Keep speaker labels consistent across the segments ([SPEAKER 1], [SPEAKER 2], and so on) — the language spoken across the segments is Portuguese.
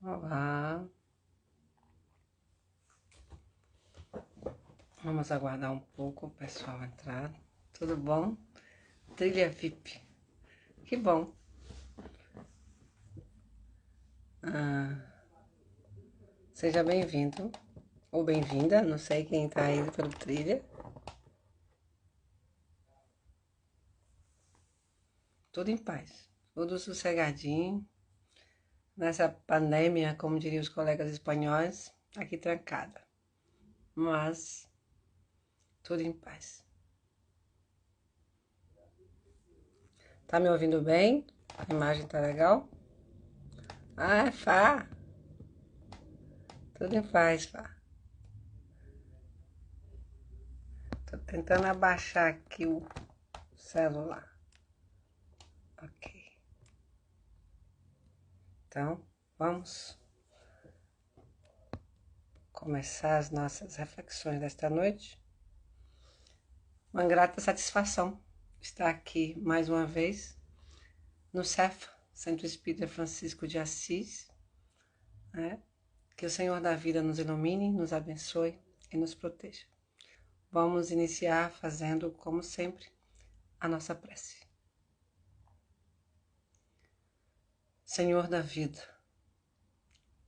[SPEAKER 1] Olá, vamos aguardar um pouco o pessoal entrar. Tudo bom? Trilha VIP, que bom. Seja bem-vindo ou bem-vinda, não sei quem tá indo pelo trilha. Tudo em paz, tudo sossegadinho. Nessa pandemia, como diriam os colegas espanhóis, aqui trancada. Mas tudo em paz. Tá me ouvindo bem? A imagem tá legal? Ah, Fá. Tudo em paz, Fá. Tô tentando abaixar aqui o celular. Ok. Então, vamos começar as nossas reflexões desta noite. Uma grata satisfação estar aqui mais uma vez no CEFA, Centro Espírita Francisco de Assis, né? Que o Senhor da vida nos ilumine, nos abençoe e nos proteja. Vamos iniciar fazendo, como sempre, a nossa prece. Senhor da vida,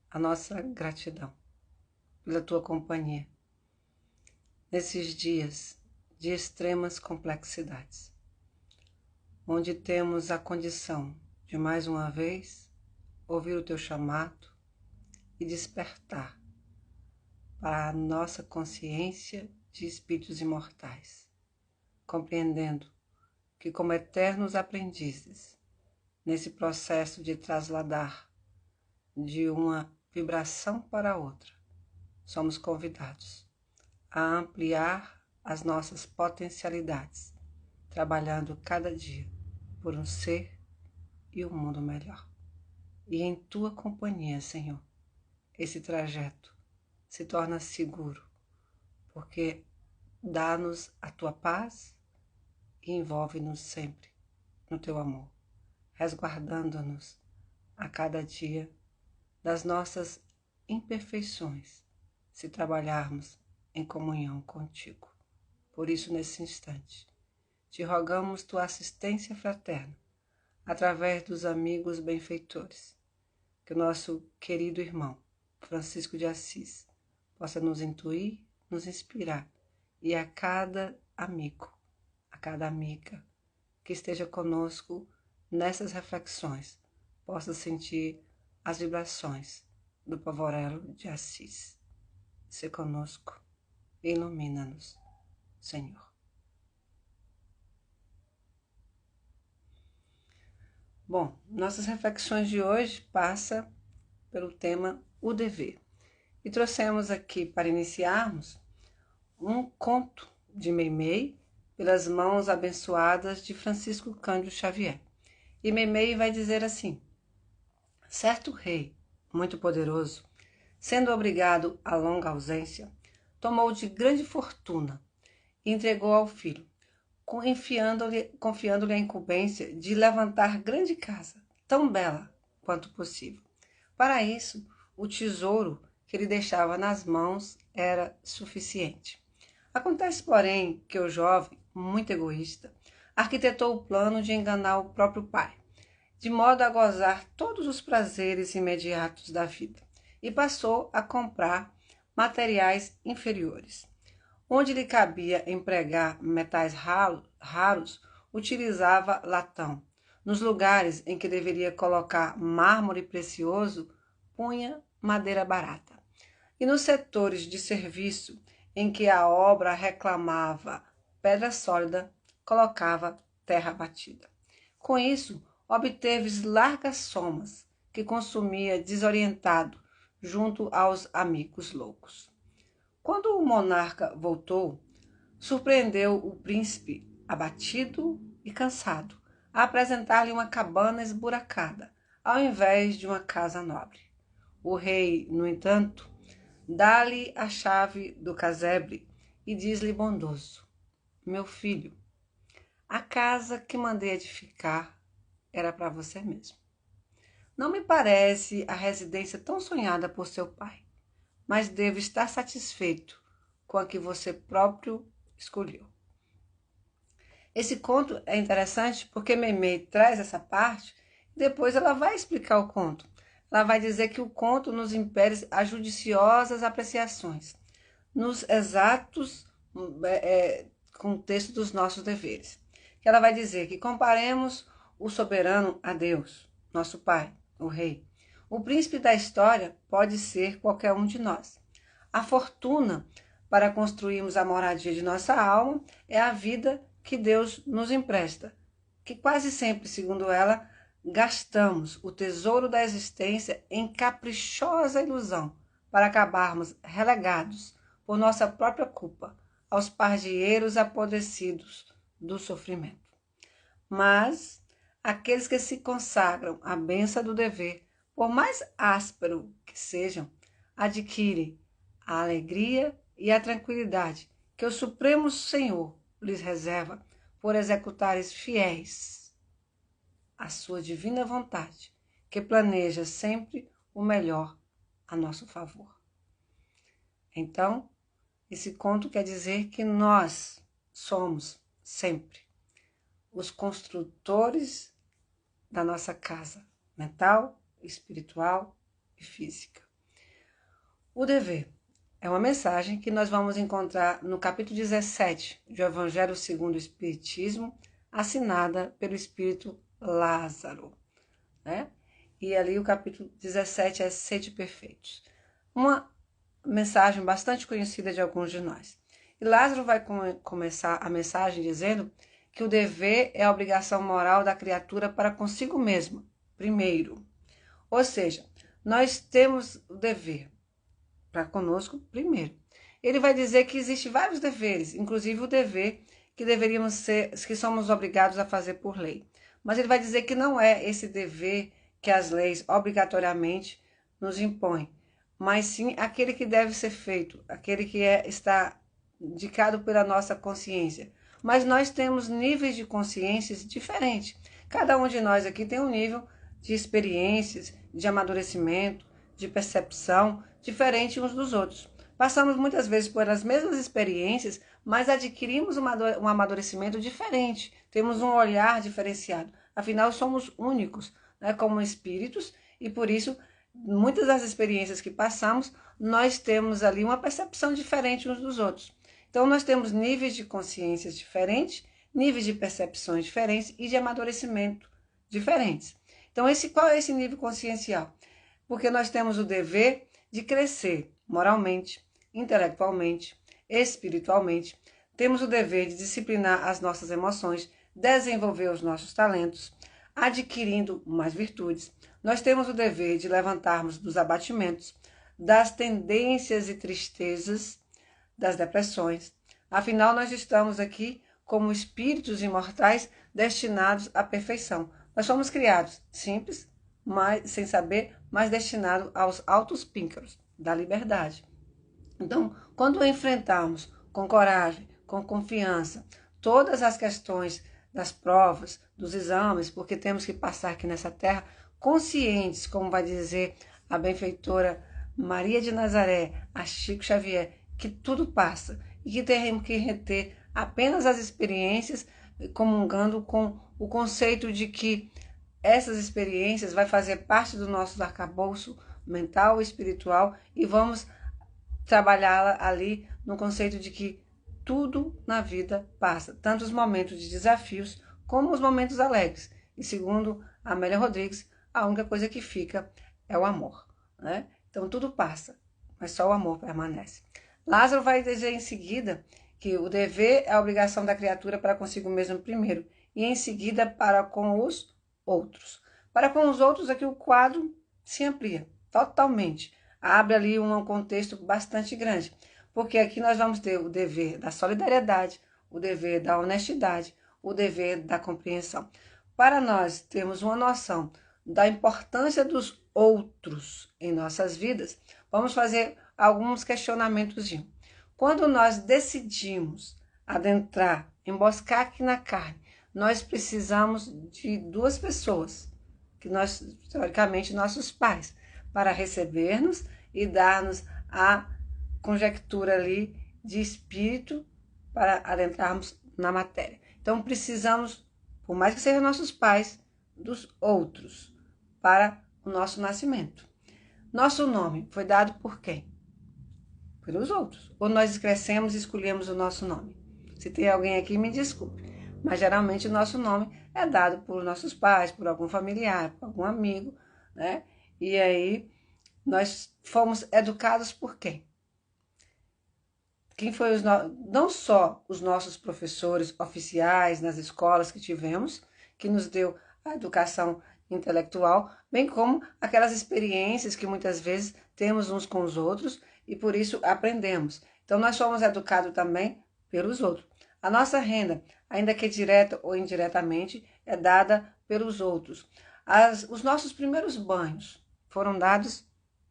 [SPEAKER 1] a nossa gratidão pela tua companhia nesses dias de extremas complexidades, onde temos a condição de mais uma vez ouvir o teu chamado e despertar para a nossa consciência de espíritos imortais, compreendendo que, como eternos aprendizes, nesse processo de trasladar de uma vibração para outra, somos convidados a ampliar as nossas potencialidades, trabalhando cada dia por um ser e um mundo melhor. E em tua companhia, Senhor, esse trajeto se torna seguro, porque dá-nos a tua paz e envolve-nos sempre no teu amor, resguardando-nos a cada dia das nossas imperfeições, se trabalharmos em comunhão contigo. Por isso, nesse instante, te rogamos tua assistência fraterna, através dos amigos benfeitores, que o nosso querido irmão Francisco de Assis possa nos intuir, nos inspirar, e a cada amigo, a cada amiga que esteja conosco nessas reflexões, possa sentir as vibrações do Povorelo de Assis. Se conosco, ilumina-nos, Senhor. Bom, nossas reflexões de hoje passam pelo tema O Dever. E trouxemos aqui, para iniciarmos, um conto de Meimei, pelas mãos abençoadas de Francisco Cândido Xavier. E Meimei vai dizer assim: certo rei, muito poderoso, sendo obrigado à longa ausência, tomou de grande fortuna e entregou ao filho, confiando-lhe a incumbência de levantar grande casa, tão bela quanto possível. Para isso, o tesouro que ele deixava nas mãos era suficiente. Acontece, porém, que o jovem, muito egoísta, arquitetou o plano de enganar o próprio pai, de modo a gozar todos os prazeres imediatos da vida, e passou a comprar materiais inferiores. Onde lhe cabia empregar metais raros, utilizava latão. Nos lugares em que deveria colocar mármore precioso, punha madeira barata. E nos setores de serviço em que a obra reclamava pedra sólida, colocava terra batida. Com isso, obteve largas somas que consumia desorientado junto aos amigos loucos. Quando o monarca voltou, surpreendeu o príncipe, abatido e cansado, a apresentar-lhe uma cabana esburacada, ao invés de uma casa nobre. O rei, no entanto, dá-lhe a chave do casebre e diz-lhe bondoso: meu filho, a casa que mandei edificar era para você mesmo. Não me parece a residência tão sonhada por seu pai, mas devo estar satisfeito com a que você próprio escolheu. Esse conto é interessante porque Meimei traz essa parte e depois ela vai explicar o conto. Ela vai dizer que o conto nos impele a judiciosas apreciações, nos exatos contexto dos nossos deveres. Ela vai dizer que comparemos o soberano a Deus, nosso Pai, o Rei. O príncipe da história pode ser qualquer um de nós. A fortuna para construirmos a moradia de nossa alma é a vida que Deus nos empresta, que quase sempre, segundo ela, gastamos o tesouro da existência em caprichosa ilusão para acabarmos relegados, por nossa própria culpa, aos pardieros apodrecidos do sofrimento. Mas aqueles que se consagram à bênção do dever, por mais áspero que sejam, adquirem a alegria e a tranquilidade que o Supremo Senhor lhes reserva por executares fiéis a sua divina vontade, que planeja sempre o melhor a nosso favor. Então, esse conto quer dizer que nós somos sempre os construtores da nossa casa mental, espiritual e física. O dever é uma mensagem que nós vamos encontrar no capítulo 17 do Evangelho segundo o Espiritismo, assinada pelo Espírito Lázaro, né? E ali o capítulo 17 é Sede Perfeitos. Uma mensagem bastante conhecida de alguns de nós. E Lázaro vai começar a mensagem dizendo que o dever é a obrigação moral da criatura para consigo mesma, primeiro. Ou seja, nós temos o dever para conosco primeiro. Ele vai dizer que existem vários deveres, inclusive o dever que deveríamos ser, que somos obrigados a fazer por lei. Mas ele vai dizer que não é esse dever que as leis obrigatoriamente nos impõem, mas sim aquele que deve ser feito, aquele que está indicado pela nossa consciência. Mas nós temos níveis de consciências diferentes. Cada um de nós aqui tem um nível de experiências, de amadurecimento, de percepção diferente uns dos outros. Passamos muitas vezes por as mesmas experiências, mas adquirimos um amadurecimento diferente. Temos um olhar diferenciado. Afinal, somos únicos, né, como espíritos, e por isso, muitas das experiências que passamos, nós temos ali uma percepção diferente uns dos outros. Então, nós temos níveis de consciências diferentes, níveis de percepções diferentes e de amadurecimento diferentes. Então, qual é esse nível consciencial? Porque nós temos o dever de crescer moralmente, intelectualmente, espiritualmente. Temos o dever de disciplinar as nossas emoções, desenvolver os nossos talentos, adquirindo mais virtudes. Nós temos o dever de levantarmos dos abatimentos, das tendências e tristezas, das depressões. Afinal, nós estamos aqui como espíritos imortais destinados à perfeição. Nós somos criados simples, mas sem saber, mas destinados aos altos píncaros da liberdade. Então, quando enfrentarmos com coragem, com confiança, todas as questões das provas, dos exames, porque temos que passar aqui nessa terra conscientes, como vai dizer a benfeitora Maria de Nazaré, a Chico Xavier, que tudo passa e que temos que reter apenas as experiências, comungando com o conceito de que essas experiências vai fazer parte do nosso arcabouço mental e espiritual e vamos trabalhá-la ali no conceito de que tudo na vida passa, tanto os momentos de desafios como os momentos alegres. E segundo a Amélia Rodrigues, a única coisa que fica é o amor, né? Então tudo passa, mas só o amor permanece. Lázaro vai dizer em seguida que o dever é a obrigação da criatura para consigo mesmo primeiro e em seguida para com os outros. Para com os outros aqui o quadro se amplia totalmente, abre ali um contexto bastante grande, porque aqui nós vamos ter o dever da solidariedade, o dever da honestidade, o dever da compreensão. Para nós termos uma noção da importância dos outros em nossas vidas, vamos fazer alguns questionamentos. Quando nós decidimos adentrar, emboscar aqui na carne, nós precisamos de duas pessoas que nós, teoricamente, nossos pais, para receber-nos e dar-nos a conjectura ali de espírito para adentrarmos na matéria. Então precisamos, por mais que sejam nossos pais, dos outros para o nosso nascimento. Nosso nome foi dado por quem? Pelos outros. Ou nós crescemos e escolhemos o nosso nome. Se tem alguém aqui, me desculpe. Mas geralmente o nosso nome é dado por nossos pais, por algum familiar, por algum amigo, né? E aí nós fomos educados por quem? Quem foi não só os nossos professores oficiais nas escolas que tivemos, que nos deu a educação intelectual, bem como aquelas experiências que muitas vezes temos uns com os outros e por isso aprendemos. Então nós somos educados também pelos outros. A nossa renda, ainda que direta ou indiretamente, é dada pelos outros. Os nossos primeiros banhos foram dados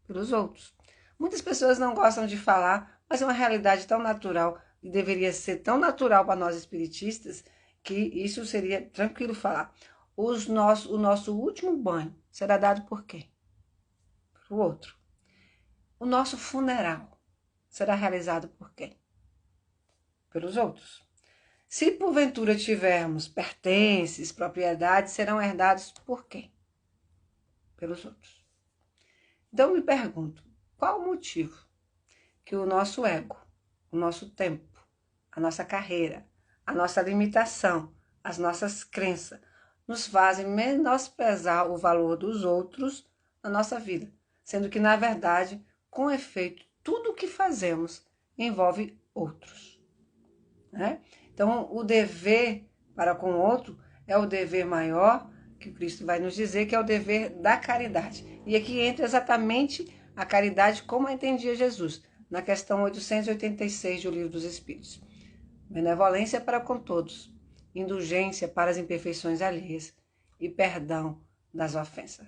[SPEAKER 1] pelos outros. Muitas pessoas não gostam de falar, mas é uma realidade tão natural e deveria ser tão natural para nós espiritistas que isso seria tranquilo falar. O nosso último banho será dado por quem? Por outro. O nosso funeral será realizado por quem? Pelos outros. Se porventura tivermos pertences, propriedades, serão herdados por quem? Pelos outros. Então me pergunto, qual o motivo que o nosso ego, o nosso tempo, a nossa carreira, a nossa limitação, as nossas crenças nos fazem menosprezar o valor dos outros na nossa vida, sendo que, na verdade, com efeito, tudo o que fazemos envolve outros, né? Então, o dever para com o outro é o dever maior, que o Cristo vai nos dizer, que é o dever da caridade. E aqui entra exatamente a caridade como a entendia Jesus, na questão 886 do Livro dos Espíritos. Benevolência para com todos, indulgência para as imperfeições alheias e perdão das ofensas.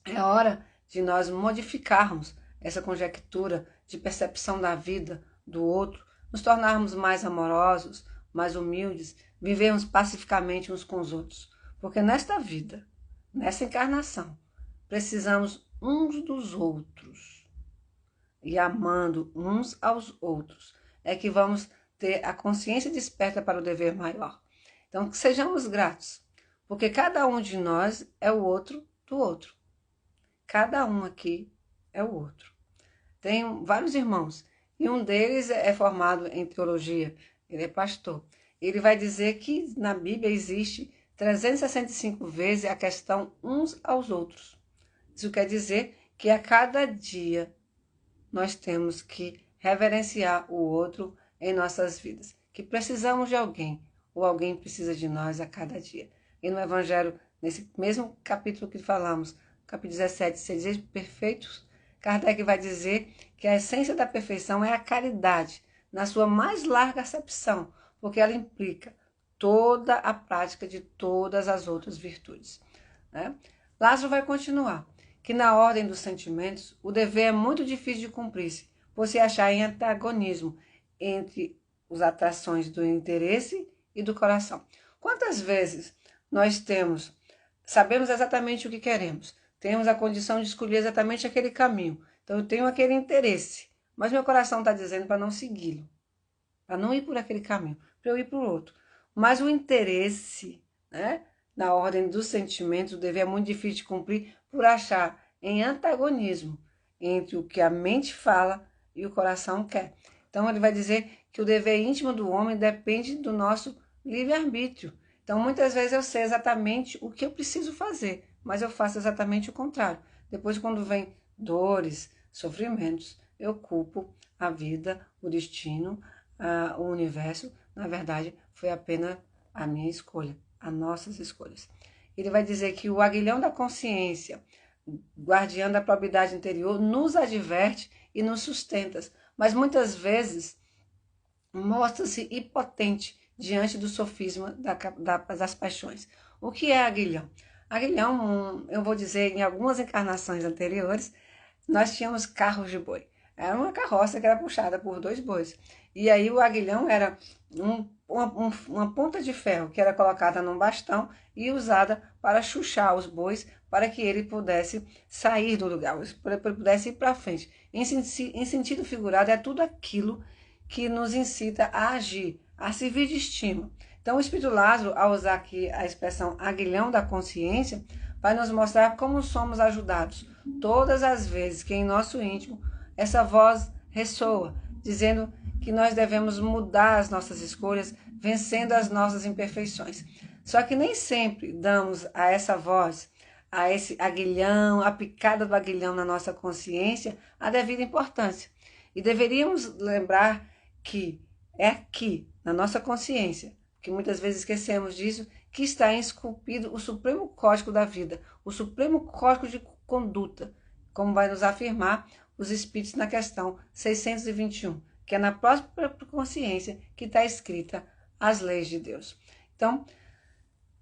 [SPEAKER 1] É hora de nós modificarmos essa conjectura de percepção da vida do outro, nos tornarmos mais amorosos, mais humildes, vivermos pacificamente uns com os outros. Porque nesta vida, nessa encarnação, precisamos uns dos outros. E amando uns aos outros, é que vamos ter a consciência desperta para o dever maior. Então, que sejamos gratos, porque cada um de nós é o outro do outro. Cada um aqui é o outro. Tenho vários irmãos, e um deles é formado em teologia, ele é pastor. Ele vai dizer que na Bíblia existe 365 vezes a questão uns aos outros. Isso quer dizer que a cada dia nós temos que reverenciar o outro em nossas vidas, que precisamos de alguém, ou alguém precisa de nós a cada dia. E no Evangelho, nesse mesmo capítulo que falamos, capítulo 17, Sede perfeitos, Kardec vai dizer que a essência da perfeição é a caridade, na sua mais larga acepção, porque ela implica toda a prática de todas as outras virtudes, né? Lázaro vai continuar, que na ordem dos sentimentos, o dever é muito difícil de cumprir-se, por se achar em antagonismo entre as atrações do interesse e do coração. Quantas vezes nós sabemos exatamente o que queremos, temos a condição de escolher exatamente aquele caminho, então eu tenho aquele interesse, mas meu coração está dizendo para não segui-lo, para não ir por aquele caminho, para eu ir para o outro. Mas o interesse, né, na ordem dos sentimentos, o dever é muito difícil de cumprir por achar em antagonismo entre o que a mente fala e o coração quer. Então ele vai dizer que o dever íntimo do homem depende do nosso livre-arbítrio. Então muitas vezes eu sei exatamente o que eu preciso fazer, mas eu faço exatamente o contrário. Depois, quando vem dores, sofrimentos, eu culpo a vida, o destino, o universo. Na verdade, foi apenas a minha escolha, as nossas escolhas. Ele vai dizer que o aguilhão da consciência, guardião da probidade interior, nos adverte e nos sustenta, mas muitas vezes mostra-se impotente diante do sofisma das paixões. O que é aguilhão? Aguilhão, eu vou dizer, em algumas encarnações anteriores, nós tínhamos carros de boi. Era uma carroça que era puxada por 2 bois. E aí o aguilhão era uma ponta de ferro que era colocada num bastão e usada para chuchar os bois para que ele pudesse sair do lugar, para que ele pudesse ir para frente. Em sentido figurado, é tudo aquilo que nos incita a agir, a servir de estímulo. Então, o Espírito Lázaro, ao usar aqui a expressão aguilhão da consciência, vai nos mostrar como somos ajudados todas as vezes que em nosso íntimo essa voz ressoa, dizendo que nós devemos mudar as nossas escolhas, vencendo as nossas imperfeições. Só que nem sempre damos a essa voz, a esse aguilhão, a picada do aguilhão na nossa consciência, a devida importância. E deveríamos lembrar que é aqui, na nossa consciência, que muitas vezes esquecemos disso, que está esculpido o supremo código da vida, o supremo código de conduta, como vai nos afirmar os espíritos na questão 621, que é na própria consciência que está escrita as leis de Deus. Então,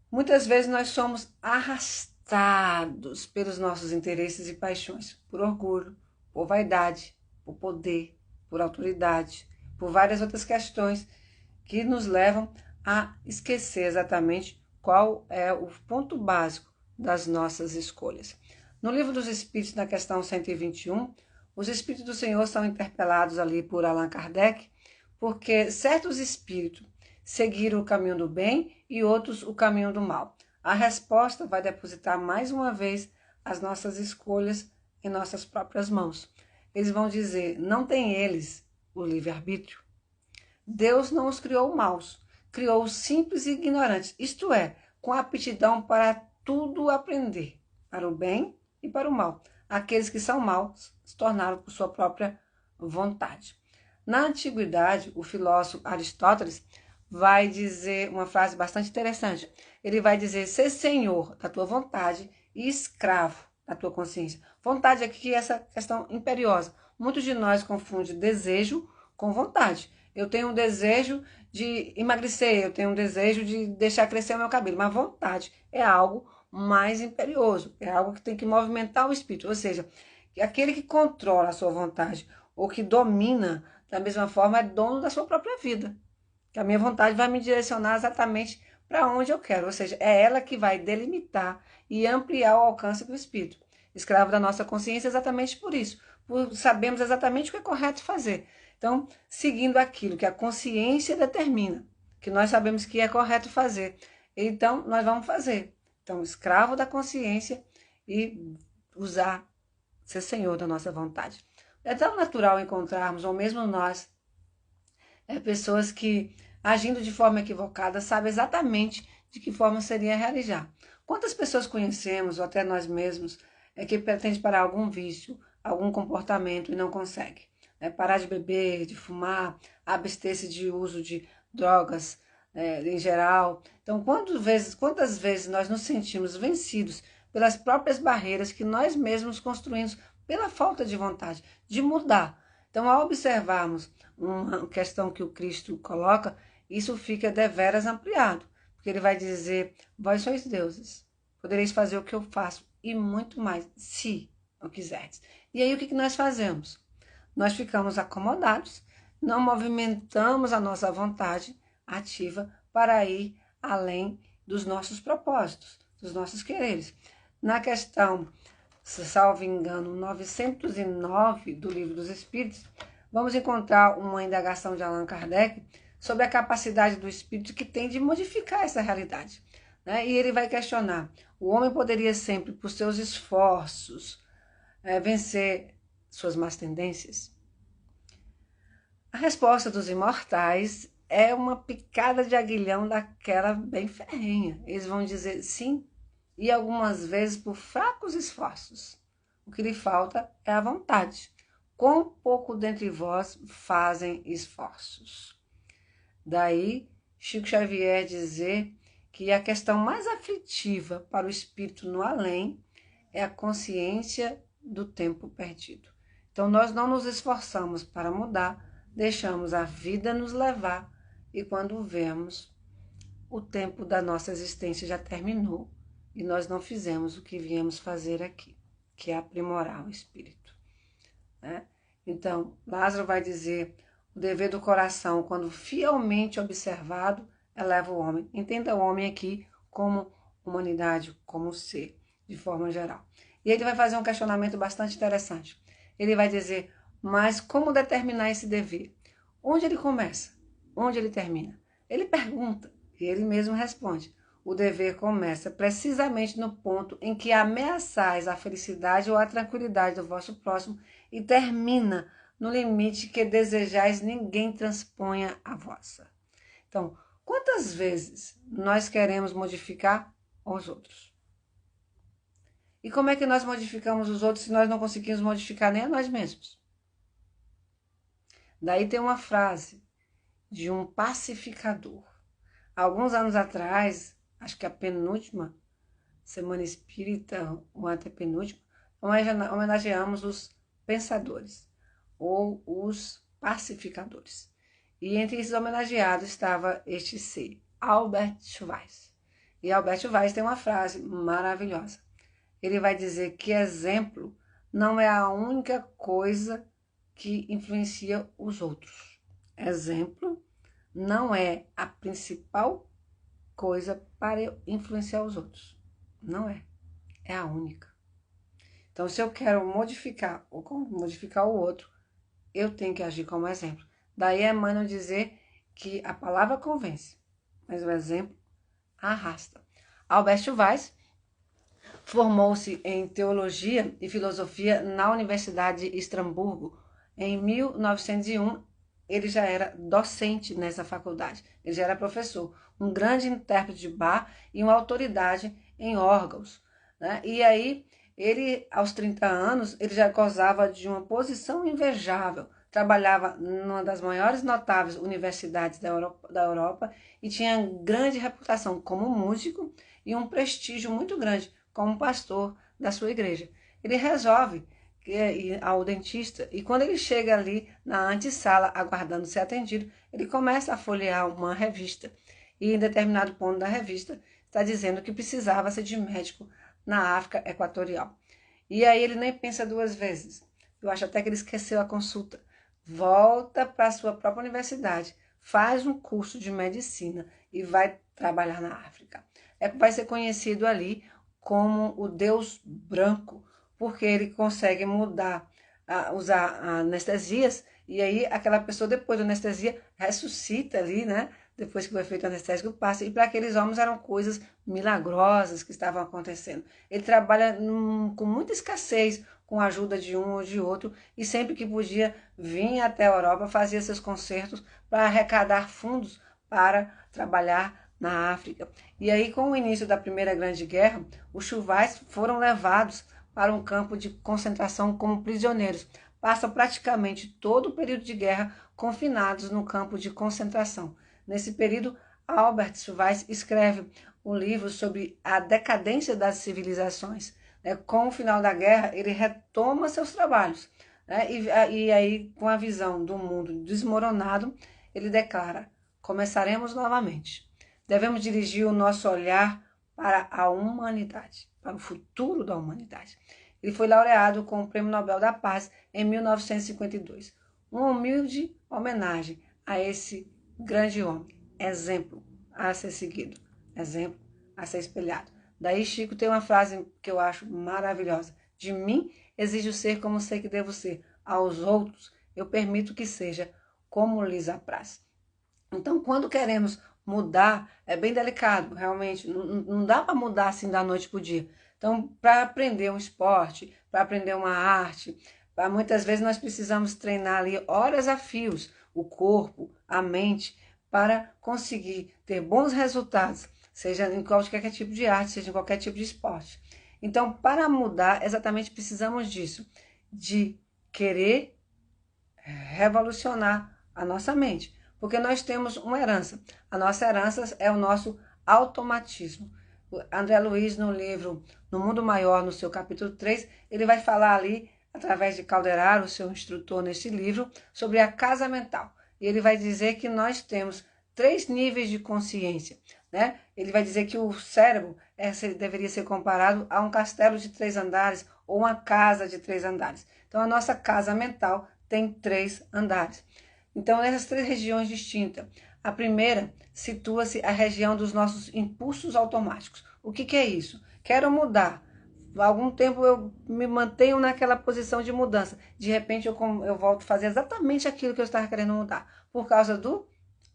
[SPEAKER 1] muitas vezes nós somos arrastados pelos nossos interesses e paixões, por orgulho, por vaidade, por poder, por autoridade, por várias outras questões que nos levam a esquecer exatamente qual é o ponto básico das nossas escolhas. No Livro dos Espíritos, na questão 121, os Espíritos do Senhor são interpelados ali por Allan Kardec, porque certos espíritos seguiram o caminho do bem e outros o caminho do mal. A resposta vai depositar mais uma vez as nossas escolhas em nossas próprias mãos. Eles vão dizer, não tem eles o livre-arbítrio. Deus não os criou maus, criou os simples e ignorantes, isto é, com aptidão para tudo aprender, para o bem e para o mal. Aqueles que são maus se tornaram por sua própria vontade. Na antiguidade, o filósofo Aristóteles vai dizer uma frase bastante interessante. Ele vai dizer, ser senhor da tua vontade e escravo da tua consciência. Vontade aqui é essa questão imperiosa. Muitos de nós confundem desejo com vontade. Eu tenho um desejo de emagrecer, eu tenho um desejo de deixar crescer o meu cabelo, mas vontade é algo mais imperioso, é algo que tem que movimentar o espírito, ou seja, aquele que controla a sua vontade ou que domina, da mesma forma, é dono da sua própria vida. Que a minha vontade vai me direcionar exatamente para onde eu quero, ou seja, é ela que vai delimitar e ampliar o alcance do espírito. Escravo da nossa consciência exatamente por isso, por sabemos exatamente o que é correto fazer. Então, seguindo aquilo que a consciência determina, que nós sabemos que é correto fazer, então nós vamos fazer. Então, escravo da consciência e usar, ser senhor da nossa vontade. É tão natural encontrarmos, ou mesmo nós, pessoas que, agindo de forma equivocada, sabem exatamente de que forma seria realizar. Quantas pessoas conhecemos, ou até nós mesmos, que pretende parar algum vício, algum comportamento e não consegue? Parar de beber, de fumar, abster-se de uso de drogas em geral. Então, quantas vezes nós nos sentimos vencidos pelas próprias barreiras que nós mesmos construímos pela falta de vontade de mudar. Então, ao observarmos uma questão que o Cristo coloca, isso fica deveras ampliado, porque ele vai dizer, vós sois deuses, podereis fazer o que eu faço e muito mais, se o quiserdes. E aí o que nós fazemos? Nós ficamos acomodados, não movimentamos a nossa vontade ativa para ir além dos nossos propósitos, dos nossos quereres. Na questão, salvo engano, 909 do Livro dos Espíritos, vamos encontrar uma indagação de Allan Kardec sobre a capacidade do espírito que tem de modificar essa realidade. E ele vai questionar, o homem poderia sempre, por seus esforços, vencer suas más tendências? A resposta dos imortais é uma picada de aguilhão daquela bem ferrenha. Eles vão dizer sim, e algumas vezes por fracos esforços. O que lhe falta é a vontade. Quão pouco dentre vós fazem esforços. Daí, Chico Xavier dizer que a questão mais aflitiva para o espírito no além é a consciência do tempo perdido. Então, nós não nos esforçamos para mudar, deixamos a vida nos levar e quando vemos, o tempo da nossa existência já terminou e nós não fizemos o que viemos fazer aqui, que é aprimorar o espírito. Então, Lázaro vai dizer, O dever do coração, quando fielmente observado, eleva o homem. Entenda o homem aqui como humanidade, como ser, de forma geral. E ele vai fazer um questionamento bastante interessante. Ele vai dizer, mas como determinar esse dever? Onde ele começa? Onde ele termina? Ele pergunta e ele mesmo responde. O dever começa precisamente no ponto em que ameaçais a felicidade ou a tranquilidade do vosso próximo e termina no limite que desejais ninguém transponha a vossa. Então, quantas vezes nós queremos modificar os outros? E como é que nós modificamos os outros se nós não conseguimos modificar nem a nós mesmos? Daí tem uma frase de um pacificador. Alguns anos atrás, acho que a penúltima Semana Espírita, ou até penúltima, homenageamos os pensadores ou os pacificadores. E entre esses homenageados estava este ser, Albert Schweitzer. E Albert Schweitzer tem uma frase maravilhosa. Ele vai dizer que exemplo não é a única coisa que influencia os outros. Exemplo não é a principal coisa para influenciar os outros. Não é. É a única. Então, se eu quero modificar ou modificar o outro, eu tenho que agir como exemplo. Daí Emmanuel dizer que a palavra convence, mas o exemplo arrasta. Albert Schweitzer formou-se em teologia e filosofia na Universidade de Estrasburgo. Em 1901, ele já era docente nessa faculdade, ele já era professor, um grande intérprete de Bach e uma autoridade em órgãos, né? E aí, ele, aos 30 anos, ele já gozava de uma posição invejável, trabalhava numa das maiores notáveis universidades da Europa e tinha grande reputação como músico e um prestígio muito grande como pastor da sua igreja. Ele resolve ir ao dentista e quando ele chega ali na antessala, aguardando ser atendido, ele começa a folhear uma revista e em determinado ponto da revista está dizendo que precisava ser de médico na África Equatorial. E aí ele nem pensa duas vezes. Eu acho até que ele esqueceu a consulta. Volta para a sua própria universidade, faz um curso de medicina e vai trabalhar na África. Vai ser conhecido ali como o Deus branco, porque ele consegue mudar, usar anestesias, e aí aquela pessoa, depois da anestesia, ressuscita ali, né? Depois que o efeito anestésico passa, e para aqueles homens eram coisas milagrosas que estavam acontecendo. Ele trabalha com muita escassez, com a ajuda de um ou de outro, e sempre que podia, vinha até a Europa, fazia seus concertos para arrecadar fundos para trabalhar na África. E aí, com o início da Primeira Grande Guerra, os Chuvais foram levados para um campo de concentração como prisioneiros. Passam praticamente todo o período de guerra confinados no campo de concentração. Nesse período, Albert Schweitzer escreve um livro sobre a decadência das civilizações. Com o final da guerra, ele retoma seus trabalhos. E aí, com a visão do mundo desmoronado, ele declara: começaremos novamente. Devemos dirigir o nosso olhar para a humanidade, para o futuro da humanidade. Ele foi laureado com o Prêmio Nobel da Paz em 1952. Uma humilde homenagem a esse grande homem, exemplo a ser seguido, exemplo a ser espelhado. Daí Chico tem uma frase que eu acho maravilhosa: de mim exijo ser como sei que devo ser, aos outros eu permito que seja como lhes apraz. Então, quando queremos mudar, é bem delicado, realmente, não dá para mudar assim da noite para o dia. Então, para aprender um esporte, para aprender uma arte, muitas vezes nós precisamos treinar ali horas a fios, o corpo, a mente, para conseguir ter bons resultados, seja em qualquer tipo de arte, seja em qualquer tipo de esporte. Então, para mudar, exatamente precisamos disso, de querer revolucionar a nossa mente, porque nós temos uma herança. A nossa herança é o nosso automatismo. O André Luiz, no livro No Mundo Maior, no seu capítulo 3, ele vai falar ali, através de Calderaro, o seu instrutor nesse livro, sobre a casa mental. E ele vai dizer que nós temos 3 níveis de consciência, né? Ele vai dizer que o cérebro deveria ser comparado a um castelo de 3 andares ou uma casa de 3 andares. Então, a nossa casa mental tem 3 andares. Então, nessas três regiões distintas, a primeira situa-se a região dos nossos impulsos automáticos. O que é isso? Quero mudar. Há algum tempo eu me mantenho naquela posição de mudança. De repente eu volto a fazer exatamente aquilo que eu estava querendo mudar, por causa do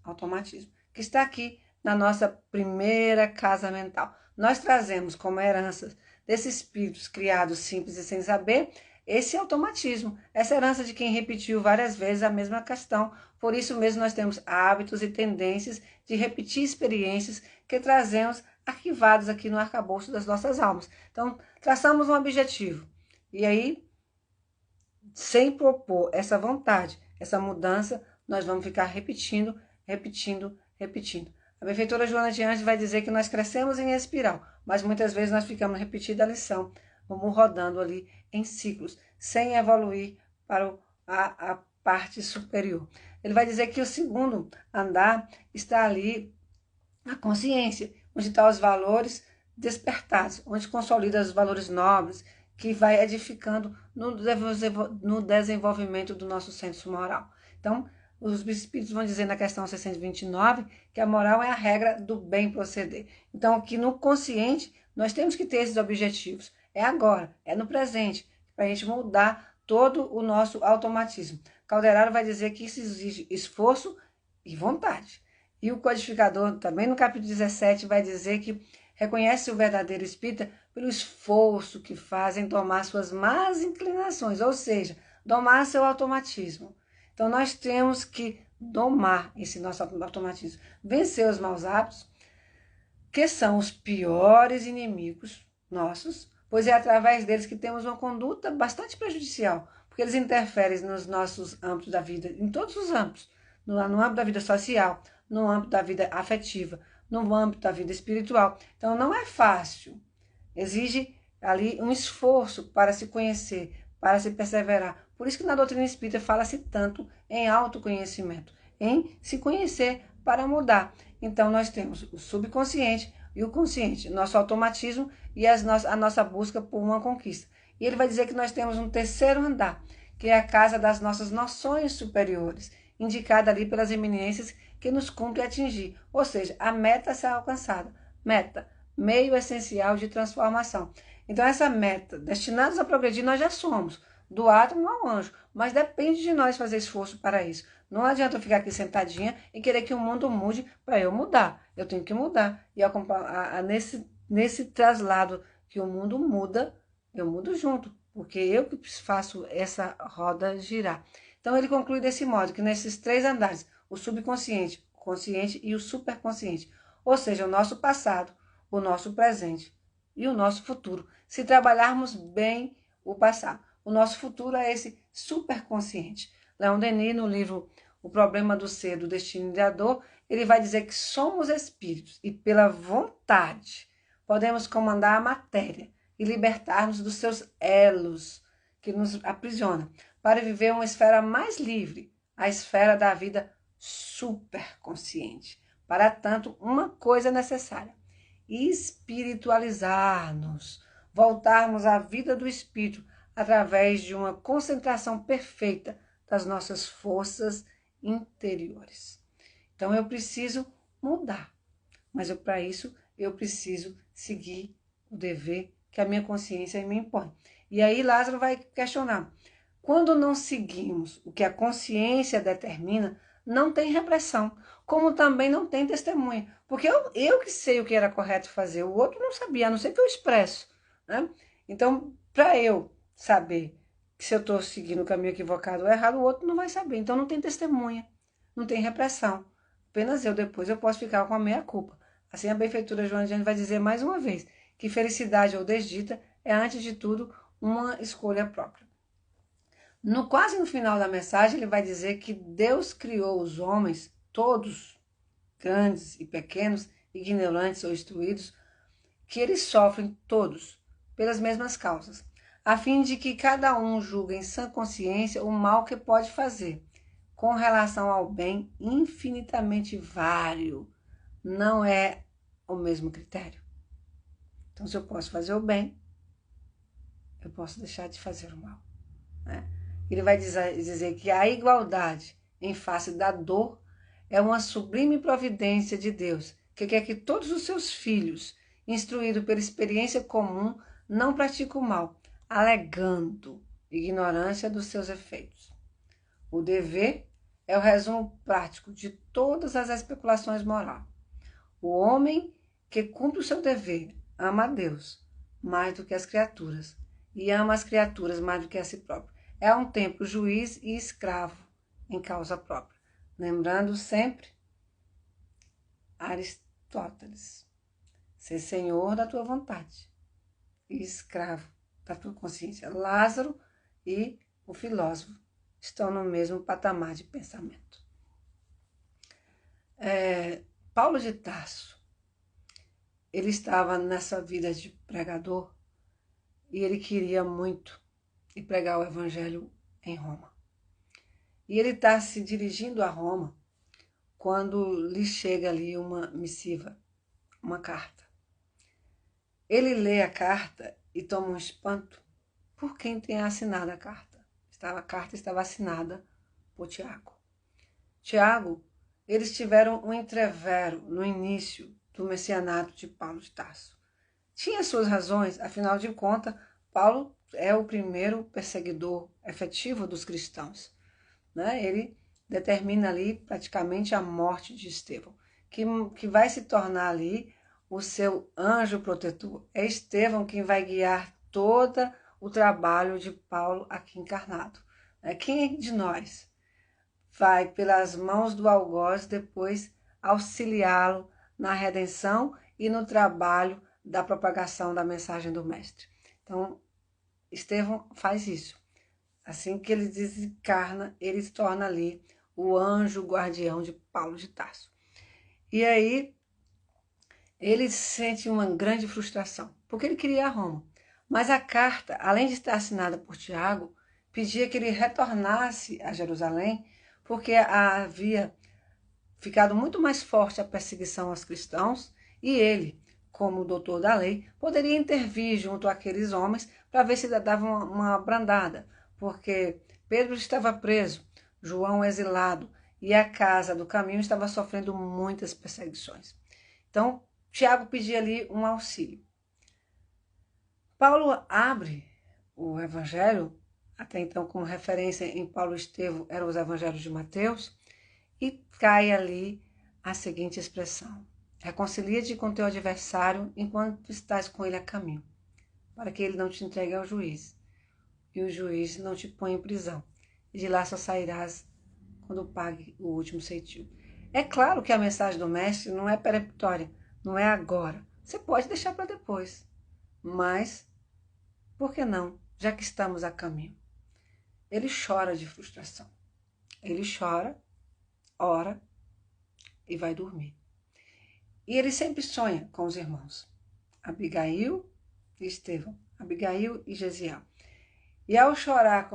[SPEAKER 1] automatismo, que está aqui na nossa primeira casa mental. Nós trazemos como herança desses espíritos criados simples e sem saber, esse automatismo, essa herança de quem repetiu várias vezes a mesma questão. Por isso mesmo nós temos hábitos e tendências de repetir experiências que trazemos arquivados aqui no arcabouço das nossas almas. Então, traçamos um objetivo. E aí, sem propor essa vontade, essa mudança, nós vamos ficar repetindo. A benfeitora Joana de Ângeles vai dizer que nós crescemos em espiral, mas muitas vezes nós ficamos repetindo a lição, vamos rodando ali em ciclos, sem evoluir para a parte superior. Ele vai dizer que o segundo andar está ali a consciência, onde estão os valores despertados, onde consolida os valores nobres, que vai edificando no desenvolvimento do nosso senso moral. Então, os espíritos vão dizer na questão 629 que a moral é a regra do bem proceder. Então, aqui no consciente, nós temos que ter esses objetivos. É agora, é no presente, para a gente mudar todo o nosso automatismo. Calderaro vai dizer que isso exige esforço e vontade. E o codificador, também no capítulo 17, vai dizer que reconhece o verdadeiro espírita pelo esforço que faz em tomar suas más inclinações, ou seja, domar seu automatismo. Então, nós temos que domar esse nosso automatismo, vencer os maus hábitos, que são os piores inimigos nossos, pois é através deles que temos uma conduta bastante prejudicial, porque eles interferem nos nossos âmbitos da vida, em todos os âmbitos, no âmbito da vida social, no âmbito da vida afetiva, no âmbito da vida espiritual. Então, não é fácil. Exige ali um esforço para se conhecer, para se perseverar. Por isso que na doutrina espírita fala-se tanto em autoconhecimento, em se conhecer para mudar. Então, nós temos o subconsciente e o consciente, nosso automatismo e a nossa busca por uma conquista. E ele vai dizer que nós temos um terceiro andar, que é a casa das nossas noções superiores, indicada ali pelas eminências que nos cumpre atingir, ou seja, a meta a ser alcançada. Meta, meio essencial de transformação. Então, essa meta, destinados a progredir, nós já somos, do átomo ao anjo, mas depende de nós fazer esforço para isso. Não adianta eu ficar aqui sentadinha e querer que o mundo mude para eu mudar. Eu tenho que mudar. E nesse traslado que o mundo muda, eu mudo junto, porque eu que faço essa roda girar. Então, ele conclui desse modo, que nesses três andares, o subconsciente, o consciente e o superconsciente, ou seja, o nosso passado, o nosso presente e o nosso futuro. Se trabalharmos bem o passado, o nosso futuro é esse superconsciente. Leon Denis, no livro O Problema do Ser, do Destino e da Dor, ele vai dizer que somos espíritos e pela vontade podemos comandar a matéria e libertar-nos dos seus elos que nos aprisionam, para viver uma esfera mais livre, a esfera da vida superconsciente. Para tanto, uma coisa é necessária: espiritualizar-nos, voltarmos à vida do espírito através de uma concentração perfeita das nossas forças interiores. Então, eu preciso mudar, mas para isso eu preciso seguir o dever que a minha consciência me impõe. E aí Lázaro vai questionar: quando não seguimos o que a consciência determina, não tem repressão, como também não tem testemunha. Porque eu que sei o que era correto fazer, o outro não sabia, a não ser que eu expresso. Né? Então, para eu saber que se eu estou seguindo o caminho equivocado ou errado, o outro não vai saber. Então, não tem testemunha, não tem repressão. Apenas depois eu posso ficar com a meia culpa. Assim, a benfeitora Joana de Ângeles vai dizer mais uma vez que felicidade ou desdita é, antes de tudo, uma escolha própria. Quase no final da mensagem, ele vai dizer que Deus criou os homens, todos, grandes e pequenos, ignorantes ou instruídos, que eles sofrem todos pelas mesmas causas, a fim de que cada um julgue em sã consciência o mal que pode fazer, com relação ao bem infinitamente vário. Não é o mesmo critério. Então, se eu posso fazer o bem, eu posso deixar de fazer o mal. Né? Ele vai dizer que a igualdade em face da dor é uma sublime providência de Deus, que quer que todos os seus filhos, instruídos pela experiência comum, não pratiquem o mal, alegando ignorância dos seus efeitos. O dever é o resumo prático de todas as especulações morais. O homem que cumpre o seu dever ama a Deus mais do que as criaturas e ama as criaturas mais do que a si próprio. É um tempo juiz e escravo em causa própria. Lembrando sempre Aristóteles, ser senhor da tua vontade e escravo da tua consciência. Lázaro e o filósofo estão no mesmo patamar de pensamento. Paulo de Tarso, ele estava nessa vida de pregador e ele queria muito ir pregar o evangelho em Roma. E ele está se dirigindo a Roma quando lhe chega ali uma missiva, uma carta. Ele lê a carta e toma um espanto por quem tem assinado a carta. A carta estava assinada por Tiago. Tiago, eles tiveram um entrevero no início do messianato de Paulo de Tarso. Tinha suas razões, afinal de contas, Paulo é o primeiro perseguidor efetivo dos cristãos. Ele determina ali praticamente a morte de Estevão, que vai se tornar ali o seu anjo protetor. É Estevão quem vai guiar todo o trabalho de Paulo aqui encarnado. Quem de nós vai, pelas mãos do algoz, depois auxiliá-lo na redenção e no trabalho da propagação da mensagem do Mestre? Então, Estevão faz isso. Assim que ele desencarna, ele se torna ali o anjo guardião de Paulo de Tarso. E aí, ele sente uma grande frustração, porque ele queria Roma. Mas a carta, além de estar assinada por Tiago, pedia que ele retornasse a Jerusalém, porque havia ficado muito mais forte a perseguição aos cristãos, e ele, como doutor da lei, poderia intervir junto àqueles homens para ver se dava uma abrandada, porque Pedro estava preso, João exilado, e a casa do caminho estava sofrendo muitas perseguições. Então, Tiago pedia ali um auxílio. Paulo abre o evangelho, até então como referência em Paulo e Estevão eram os evangelhos de Mateus, e cai ali a seguinte expressão: reconcilia-te com teu adversário enquanto estás com ele a caminho, para que ele não te entregue ao juiz, e o juiz não te ponha em prisão, e de lá só sairás quando pague o último ceitil. É claro que a mensagem do mestre não é peremptória, não é agora. Você pode deixar para depois, mas por que não, já que estamos a caminho? Ele chora de frustração. Ele chora, ora e vai dormir. E ele sempre sonha com os irmãos, Abigail e Estevão, Abigail e Gesiel. E ao sonhar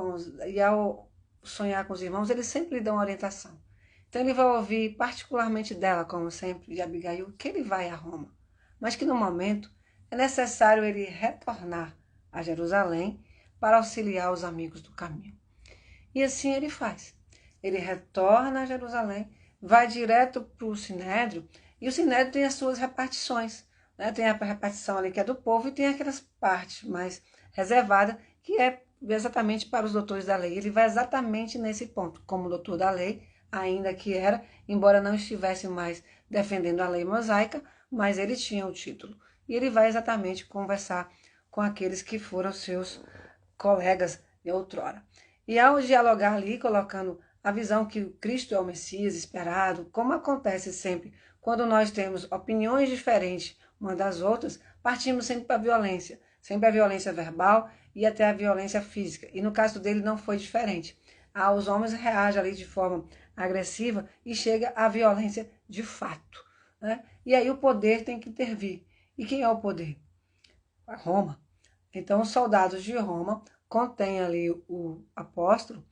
[SPEAKER 1] com os irmãos, eles sempre lhe dão orientação. Então ele vai ouvir particularmente dela, como sempre, de Abigail, que ele vai a Roma, mas que no momento é necessário ele retornar a Jerusalém para auxiliar os amigos do caminho. E assim ele faz. Ele retorna a Jerusalém, vai direto para o Sinédrio, e o Sinédrio tem as suas repartições. Tem a repartição ali que é do povo e tem aquelas partes mais reservadas, que é exatamente para os doutores da lei. Ele vai exatamente nesse ponto, como doutor da lei, ainda que era, embora não estivesse mais defendendo a lei mosaica, mas ele tinha o título. E ele vai exatamente conversar com aqueles que foram seus colegas de outrora. E ao dialogar ali, colocando a visão que o Cristo é o Messias esperado, como acontece sempre quando nós temos opiniões diferentes uma das outras, partimos sempre para a violência, sempre a violência verbal e até a violência física. E no caso dele não foi diferente. Os homens reagem ali de forma agressiva e chega à violência de fato. E aí o poder tem que intervir. E quem é o poder? A Roma. Então os soldados de Roma contêm ali o apóstolo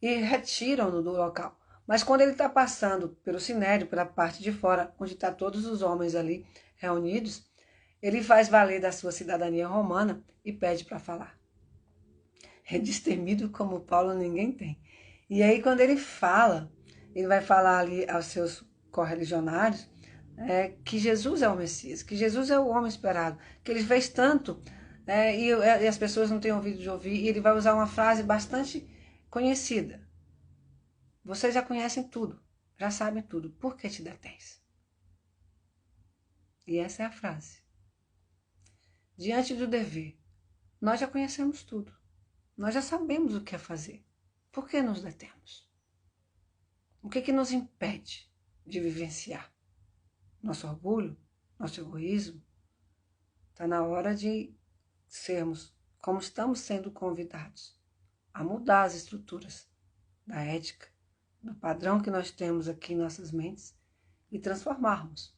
[SPEAKER 1] e retiram-no do local. Mas quando ele está passando pelo Sinédrio, pela parte de fora, onde estão todos os homens ali reunidos, ele faz valer da sua cidadania romana e pede para falar. É destemido como Paulo ninguém tem. E aí quando ele fala, ele vai falar ali aos seus correligionários que Jesus é o Messias, que Jesus é o homem esperado, que ele fez tanto e as pessoas não têm ouvido de ouvir, e ele vai usar uma frase bastante conhecida. Vocês já conhecem tudo, já sabem tudo, por que te detens? E essa é a frase. Diante do dever, nós já conhecemos tudo, nós já sabemos o que é fazer, por que nos detemos? O que nos impede de vivenciar? Nosso orgulho? Nosso egoísmo? Está na hora de sermos, como estamos sendo convidados, a mudar as estruturas da ética, do padrão que nós temos aqui em nossas mentes e transformarmos.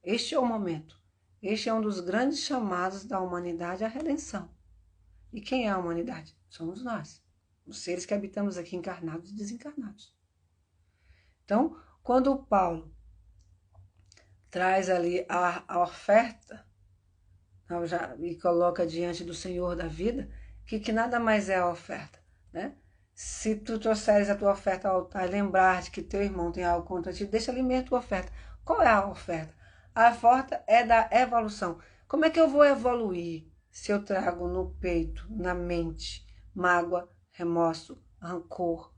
[SPEAKER 1] Este é o momento. Este é um dos grandes chamados da humanidade à redenção. E quem é a humanidade? Somos nós, os seres que habitamos aqui encarnados e desencarnados. Então, quando o Paulo traz ali a oferta e coloca diante do Senhor da vida, que nada mais é a oferta, né? Se tu trouxeres a tua oferta ao altar e lembrar de que teu irmão tem algo contra ti, deixa ali mesmo a tua oferta. Qual é a oferta? A oferta é da evolução. Como é que eu vou evoluir se eu trago no peito, na mente, mágoa, remorso, rancor?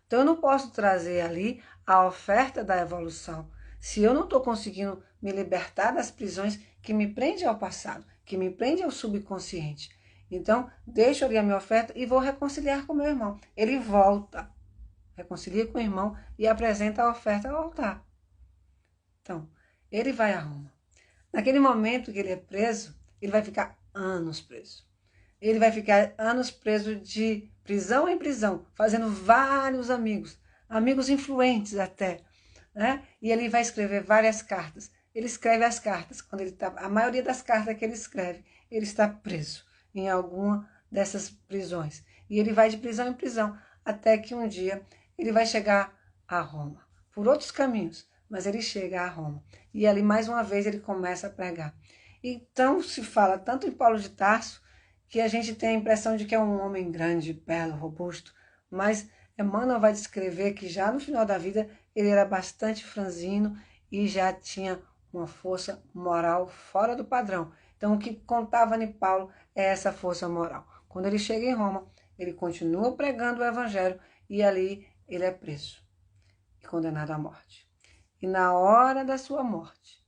[SPEAKER 1] Então eu não posso trazer ali a oferta da evolução se eu não estou conseguindo me libertar das prisões que me prendem ao passado, que me prendem ao subconsciente. Então, deixo ali a minha oferta e vou reconciliar com meu irmão. Ele volta, reconcilia com o irmão e apresenta a oferta ao altar. Então, ele vai a Roma. Naquele momento que ele é preso, ele vai ficar anos preso. Ele vai ficar anos preso de prisão em prisão, fazendo vários amigos, amigos influentes até, né? E ele vai escrever várias cartas. Ele escreve as cartas, quando ele tá, a maioria das cartas que ele escreve, ele está preso em alguma dessas prisões. E ele vai de prisão em prisão, até que um dia ele vai chegar a Roma, por outros caminhos, mas ele chega a Roma. E ali, mais uma vez, ele começa a pregar. Então, se fala tanto em Paulo de Tarso, que a gente tem a impressão de que é um homem grande, belo, robusto, mas Emmanuel vai descrever que já no final da vida ele era bastante franzino e já tinha uma força moral fora do padrão. Então, o que contava em Paulo é essa força moral. Quando ele chega em Roma, ele continua pregando o evangelho e ali ele é preso e condenado à morte. E na hora da sua morte,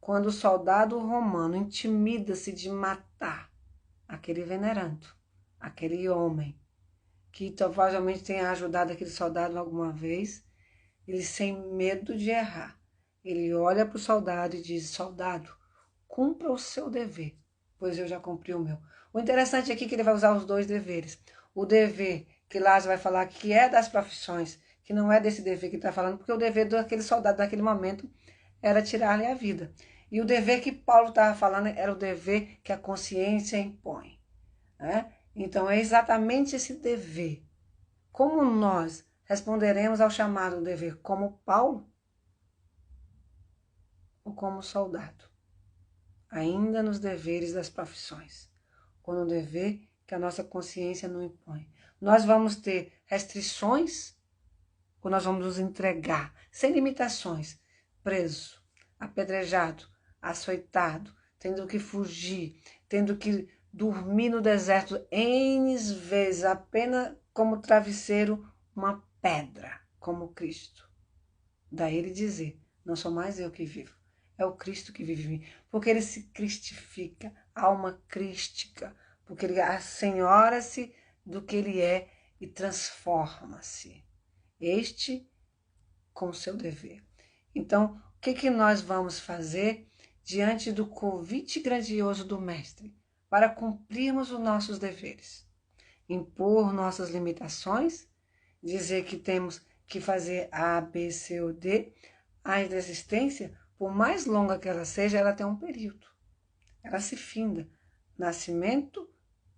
[SPEAKER 1] quando o soldado romano intimida-se de matar aquele venerando, aquele homem que provavelmente tenha ajudado aquele soldado alguma vez, ele sem medo de errar, ele olha para o soldado e diz: soldado, cumpra o seu dever, pois eu já cumpri o meu. O interessante aqui é que ele vai usar os dois deveres. O dever que Lázaro vai falar que é das profissões, que não é desse dever que está falando, porque o dever daquele soldado naquele momento era tirar-lhe a vida. E o dever que Paulo estava falando era o dever que a consciência impõe, né? Então é exatamente esse dever. Como nós responderemos ao chamado do dever? Como Paulo ou como soldado? Ainda nos deveres das profissões, ou no dever que a nossa consciência não impõe. Nós vamos ter restrições ou nós vamos nos entregar sem limitações, preso, apedrejado, açoitado, tendo que fugir, tendo que dormir no deserto N vezes, apenas como travesseiro, uma pedra, como Cristo. Daí ele dizer: não sou mais eu que vivo, é o Cristo que vive em mim, porque ele se cristifica, alma crística, porque ele assenhora-se do que ele é e transforma-se. Este com o seu dever. Então, o que nós vamos fazer diante do convite grandioso do Mestre para cumprirmos os nossos deveres? Impor nossas limitações, dizer que temos que fazer A, B, C ou D. A existência, por mais longa que ela seja, ela tem um período. Ela se finda, nascimento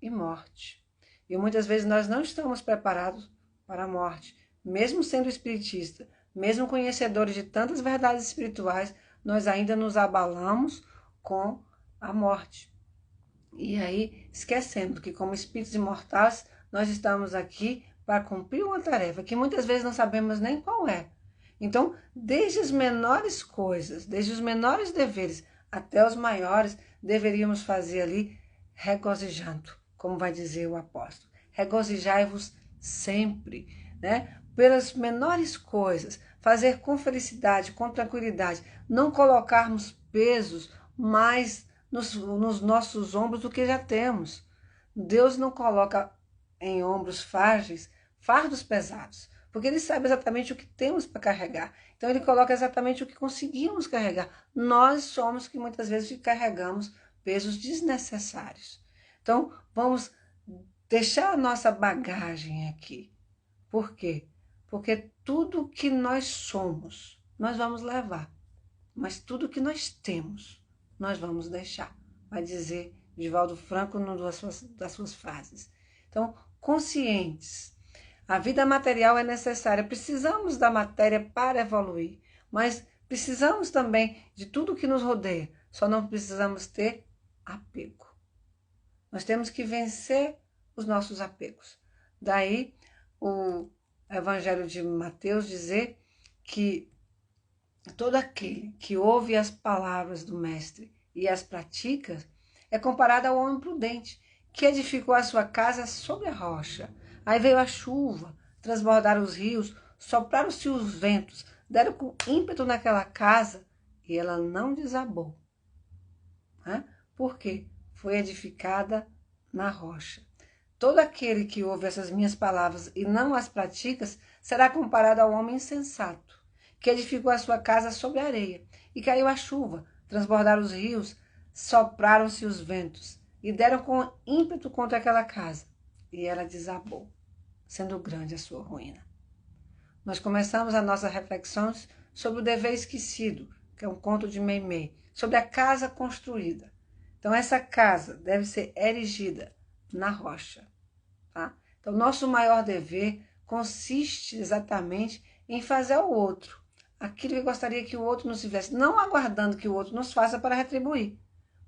[SPEAKER 1] e morte. E muitas vezes nós não estamos preparados para a morte. Mesmo sendo espiritista, mesmo conhecedores de tantas verdades espirituais, nós ainda nos abalamos com a morte. E aí, esquecendo que como espíritos imortais, nós estamos aqui para cumprir uma tarefa que muitas vezes não sabemos nem qual é. Então, desde as menores coisas, desde os menores deveres até os maiores, deveríamos fazer ali regozijando, como vai dizer o apóstolo. Regozijai-vos sempre, né? Pelas menores coisas, fazer com felicidade, com tranquilidade, não colocarmos pesos mais nos nossos ombros do que já temos. Deus não coloca em ombros frágeis fardos pesados, porque Ele sabe exatamente o que temos para carregar. Então Ele coloca exatamente o que conseguimos carregar. Nós somos que muitas vezes carregamos pesos desnecessários. Então vamos deixar a nossa bagagem aqui. Por quê? Porque tudo que nós somos, nós vamos levar. Mas tudo que nós temos, nós vamos deixar. Vai dizer Divaldo Franco numa das suas frases. Então, conscientes. A vida material é necessária. Precisamos da matéria para evoluir. Mas precisamos também de tudo que nos rodeia. Só não precisamos ter apego. Nós temos que vencer os nossos apegos. Daí, o Evangelho de Mateus dizer que todo aquele que ouve as palavras do Mestre e as pratica é comparado ao homem prudente, que edificou a sua casa sobre a rocha. Aí veio a chuva, transbordaram os rios, sopraram-se os ventos, deram com ímpeto naquela casa e ela não desabou. Por quê? Foi edificada na rocha. Todo aquele que ouve essas minhas palavras e não as pratica será comparado ao homem insensato, que edificou a sua casa sobre a areia, e caiu a chuva, transbordaram os rios, sopraram-se os ventos, e deram com ímpeto contra aquela casa, e ela desabou, sendo grande a sua ruína. Nós começamos as nossas reflexões sobre o dever esquecido, que é um conto de Meimei, sobre a casa construída. Então, essa casa deve ser erigida na rocha. Tá? Então, nosso maior dever consiste exatamente em fazer ao outro aquilo que gostaria que o outro nos fizesse, não aguardando que o outro nos faça para retribuir,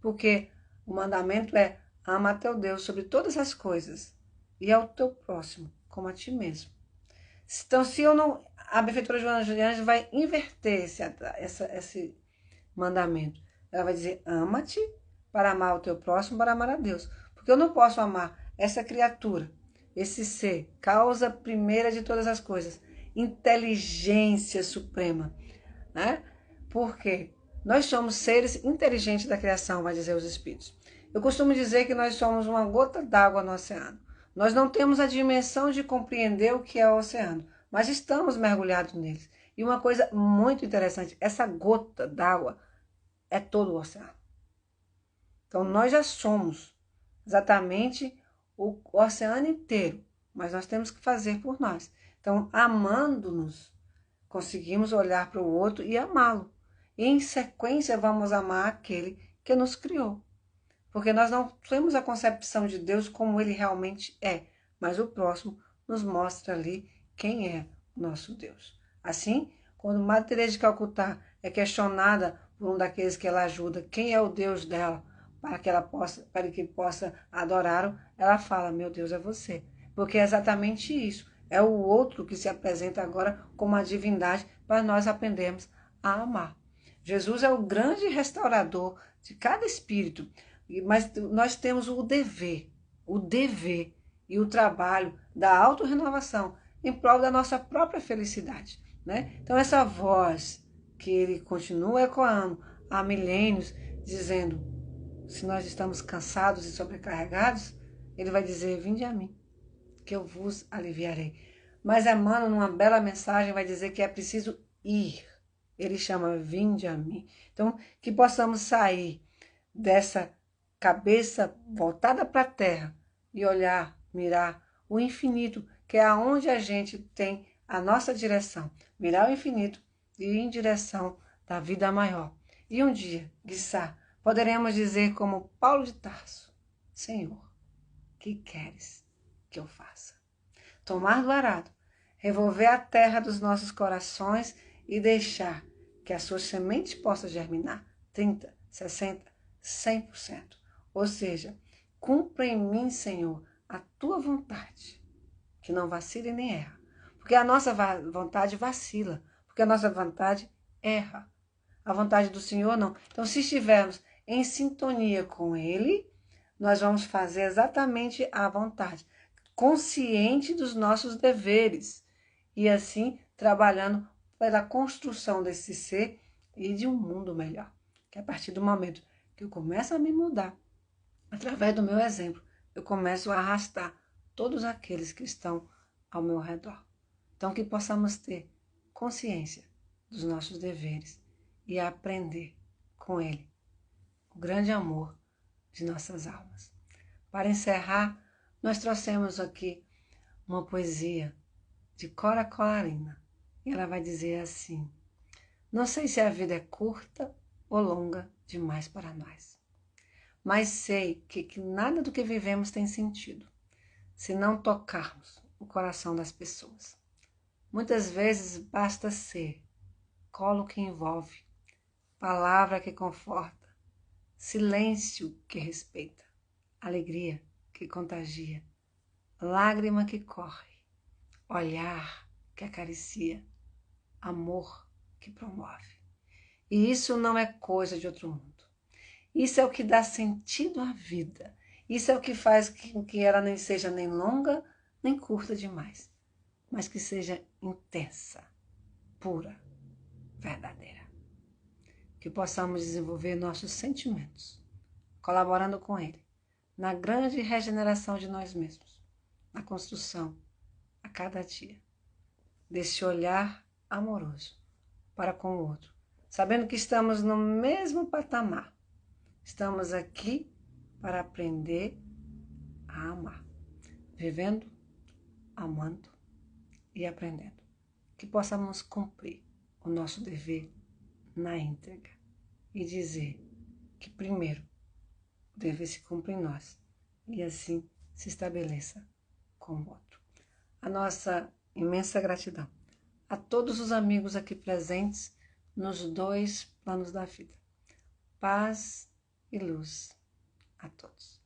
[SPEAKER 1] porque o mandamento é: ama a teu Deus sobre todas as coisas e ao teu próximo como a ti mesmo. Então, se eu não, a Benfeitora Joana de Ângeles vai inverter esse mandamento. Ela vai dizer: ama-te para amar o teu próximo, para amar a Deus, porque eu não posso amar essa criatura, esse ser, causa primeira de todas as coisas, inteligência suprema, né? Porque nós somos seres inteligentes da criação, vai dizer os Espíritos. Eu costumo dizer que nós somos uma gota d'água no oceano. Nós não temos a dimensão de compreender o que é o oceano, mas estamos mergulhados neles. E uma coisa muito interessante, essa gota d'água é todo o oceano. Então nós já somos exatamente o oceano inteiro, mas nós temos que fazer por nós. Então, amando-nos, conseguimos olhar para o outro e amá-lo. E em sequência vamos amar aquele que nos criou. Porque nós não temos a concepção de Deus como ele realmente é, mas o próximo nos mostra ali quem é o nosso Deus. Assim, quando Madre Teresa de Calcutá é questionada por um daqueles que ela ajuda, quem é o Deus dela, para que possa adorá-lo, ela fala: meu Deus é você. Porque é exatamente isso. É o outro que se apresenta agora como a divindade para nós aprendermos a amar. Jesus é o grande restaurador de cada espírito, mas nós temos o dever e o trabalho da autorrenovação em prol da nossa própria felicidade, né? Então essa voz que ele continua ecoando há milênios, dizendo: se nós estamos cansados e sobrecarregados, ele vai dizer: vinde a mim, que eu vos aliviarei. Mas Emmanuel, numa bela mensagem, vai dizer que é preciso ir. Ele chama: vinde a mim. Então, que possamos sair dessa cabeça voltada para a terra e olhar, mirar o infinito, que é aonde a gente tem a nossa direção. Mirar o infinito e ir em direção da vida maior. E um dia, quiçá, poderemos dizer como Paulo de Tarso: Senhor, que queres que eu faça? Tomar do arado, revolver a terra dos nossos corações e deixar que a sua semente possa germinar 30, 60, 100%. Ou seja, cumpra em mim, Senhor, a tua vontade, que não vacile nem erra. Porque a nossa vontade vacila, porque a nossa vontade erra. A vontade do Senhor não. Então, se estivermos em sintonia com Ele, nós vamos fazer exatamente a vontade, consciente dos nossos deveres, e assim trabalhando pela construção desse ser e de um mundo melhor. Que a partir do momento que eu começo a me mudar, através do meu exemplo, eu começo a arrastar todos aqueles que estão ao meu redor. Então, que possamos ter consciência dos nossos deveres e aprender com Ele o grande amor de nossas almas. Para encerrar, nós trouxemos aqui uma poesia de Cora Coralina. E ela vai dizer assim: não sei se a vida é curta ou longa demais para nós, mas sei que nada do que vivemos tem sentido se não tocarmos o coração das pessoas. Muitas vezes basta ser colo que envolve, palavra que conforta, silêncio que respeita, alegria que contagia, lágrima que corre, olhar que acaricia, amor que promove. E isso não é coisa de outro mundo. Isso é o que dá sentido à vida. Isso é o que faz com que ela nem seja nem longa, nem curta demais, mas que seja intensa, pura, verdadeira. Que possamos desenvolver nossos sentimentos, colaborando com Ele, na grande regeneração de nós mesmos, na construção, a cada dia, desse olhar amoroso para com o outro, sabendo que estamos no mesmo patamar. Estamos aqui para aprender a amar, vivendo, amando e aprendendo. Que possamos cumprir o nosso dever na íntegra e dizer que primeiro o dever se cumpre em nós e assim se estabeleça com o outro. A nossa imensa gratidão a todos os amigos aqui presentes nos dois planos da vida. Paz e luz a todos.